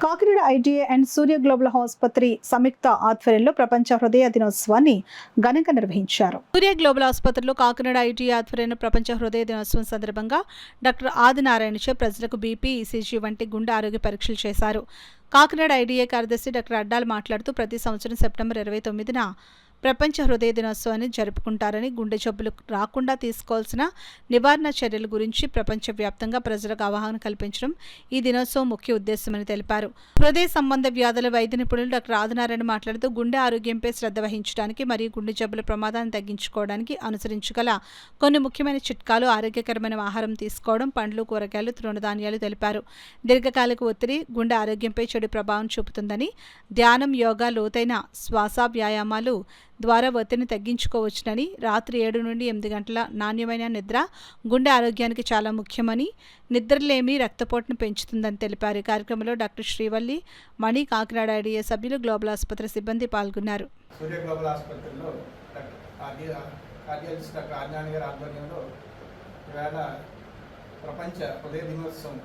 Kakinada ITI and Surya global ఆసుపత్రి సంయుక్త ఆధ్వర్యంలో ప్రపంచ హృదయ దినోత్సవాన్ని ఘనంగా నిర్వహించారు. సూర్య గ్లోబల్ ఆసుపత్రిలో కాకినాడ ఐటీఐ ఆధ్వర్యంలో ప్రపంచ హృదయ దినోత్సవం సందర్భంగా డాక్టర్ ఆదినారాయణచే ప్రజలకు బీపీ, ఈసీజీ వంటి గుండె ఆరోగ్య పరీక్షలు చేశారు. కాకినాడ ఐటీఐ కార్యదర్శి డాక్టర్ అడ్డాల్ మాట్లాడుతూ ప్రతి సంవత్సరం సెప్టెంబర్ 29న ప్రపంచ హృదయ దినోత్సవాన్ని జరుపుకుంటారని, గుండె జబ్బులు రాకుండా తీసుకోవాల్సిన నివారణ చర్యల గురించి ప్రపంచవ్యాప్తంగా ప్రజలకు అవగాహన కల్పించడం ఈ దినోత్సవం ముఖ్య ఉద్దేశమని తెలిపారు. హృదయ సంబంధ వ్యాధుల వైద్య నిపుణులు డాక్టర్ ఆదినారాయణ మాట్లాడుతూ గుండె ఆరోగ్యంపై శ్రద్ధ వహించడానికి మరియు గుండె జబ్బుల ప్రమాదాన్ని తగ్గించుకోవడానికి అనుసరించగల కొన్ని ముఖ్యమైన చిట్కాలు ఆరోగ్యకరమైన ఆహారం తీసుకోవడం, పండ్లు, కూరగాయలు, తృణధాన్యాలు తెలిపారు. దీర్ఘకాలిక ఒత్తిడి గుండె ఆరోగ్యంపై చెడు ప్రభావం చూపుతుందని, ధ్యానం, యోగా, లోతైన శ్వాస వ్యాయామాలు ద్వారా ఒత్తిడిని తగ్గించుకోవచ్చునని, రాత్రి 7 నుండి 8 గంటల నాణ్యమైన నిద్ర గుండె ఆరోగ్యానికి చాలా ముఖ్యమని, నిద్రలేమి రక్తపోటును పెంచుతుందని తెలిపారు. ఈ కార్యక్రమంలో డాక్టర్ శ్రీవల్లి, మణి, కాకినాడ ఐడీఏ సభ్యులు, గ్లోబల్ ఆసుపత్రి సిబ్బంది పాల్గొన్నారు. సూర్య గ్లోబల్ ఆసుపత్రిలో కార్డియాలజిస్ట్ డాక్టర్ ఆజ్ఞాని గారి ఆధ్వర్యంలో ఈవేళ ప్రపంచ హృదయ దినోత్సవం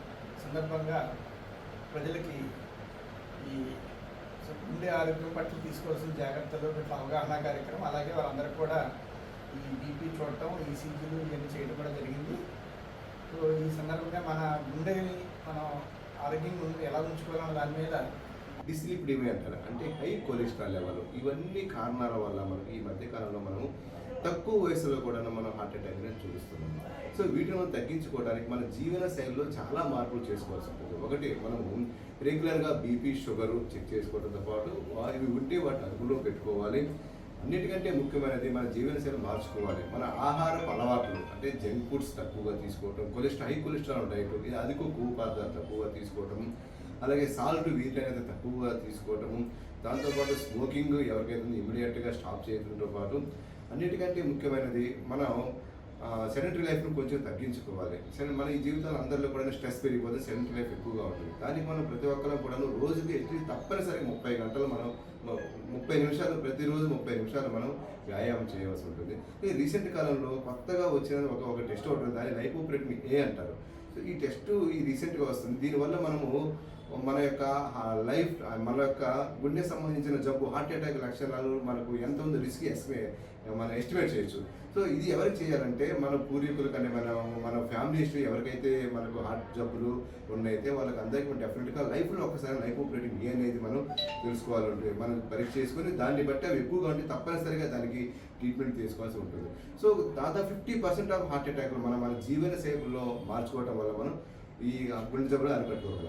సందర్భంగా ప్రజలకి ఈ గుండె ఆరోగ్యం పట్ల తీసుకోవాల్సిన జాగ్రత్తలు పట్ల అవగాహన కార్యక్రమం, అలాగే వాళ్ళందరికీ కూడా ఈ బీపీ చూడటం, ఈసీజీలు ఇవన్నీ చేయడం కూడా జరిగింది. సో ఈ సందర్భంగా మన గుండెని మనం ఆరోగ్యంగా ఎలా ఉంచుకోవాలన్న దాని మీద డిస్లిపిడిమియా అంటారు, అంటే హై కొలెస్ట్రాల్ లెవెల్, ఇవన్నీ కారణాల వల్ల మనకి ఈ మధ్యకాలంలో మనం తక్కువ వయసులో కూడా మనం హార్ట్ అటాక్ అనేది చూస్తున్నాం. సో వీటిని తగ్గించుకోవడానికి మన జీవన శైలిలో చాలా మార్పులు చేసుకోవాల్సి ఉంటుంది. ఒకటి, మనం రెగ్యులర్గా బీపీ, షుగరు చెక్ చేసుకోవడంతో పాటు ఇవి ఉంటే వాటిని అదుపులో పెట్టుకోవాలి. అన్నిటికంటే ముఖ్యమైనది మన జీవనశైలి మార్చుకోవాలి. మన ఆహారపు అలవాట్లు, అంటే జంక్ ఫుడ్స్ తక్కువగా తీసుకోవటం, హై కొలెస్ట్రాల్ డైట్, ఇది అధిక కొవ్వు పదార్థాలు తక్కువగా తీసుకోవటం, అలాగే సాల్ట్ వీలైనంత తక్కువగా తీసుకోవటము, దాంతోపాటు స్మోకింగ్ ఎవరికైతే ఇమీడియట్గా స్టాప్ చేయడంతో పాటు అన్నిటికంటే ముఖ్యమైనది మనం సెడెంటరీ లైఫ్ను కొంచెం తగ్గించుకోవాలి. మన ఈ జీవితాలు అందరిలో కూడా స్ట్రెస్ పెరిగిపోతే సెడెంటరీ లైఫ్ ఎక్కువగా ఉంటుంది. దానికి మనం ప్రతి ఒక్కరం కూడా రోజుకి తప్పనిసరిగా 30 గంటలు మనం 30 నిమిషాలు, ప్రతిరోజు 30 నిమిషాలు మనం వ్యాయామం చేయవలసి ఉంటుంది. ఈ రీసెంట్ కాలంలో కొత్తగా వచ్చిన ఒక టెస్ట్ ఉంటుంది, దాన్ని లైపోప్రోటీన్ A అంటారు. సో ఈ టెస్ట్ రీసెంట్గా వస్తుంది. దీనివల్ల మనము మన యొక్క లైఫ్, మన యొక్క గుండె సంబంధించిన జబ్బు, హార్ట్ అటాక్ లక్షణాలు మనకు ఎంత ఉందో రిస్క్ మనం ఎస్టిమేట్ చేయొచ్చు. సో ఇది ఎవరికి చేయాలంటే మన పూర్వీకులు కానీ మన ఫ్యామిలీ హిస్టరీ ఎవరికైతే మనకు హార్ట్ జబ్బులు ఉన్నైతే వాళ్ళకి అందరికీ డెఫినెట్గా లైఫ్లో ఒకసారి లైపోప్రోటీన్ A అనేది మనం తెలుసుకోవాలంటే మనం పరీక్ష చేసుకుని దాన్ని బట్టి అవి ఎక్కువగా ఉంటే తప్పనిసరిగా దానికి ట్రీట్మెంట్ తీసుకోవాల్సి ఉంటుంది. సో దాదాపు 50% ఆఫ్ హార్ట్ అటాక్లు మన జీవన శైలిలో మార్చుకోవటం వల్ల మనం ఈ గుండె జబ్బులు అరికట్టుకోగలం.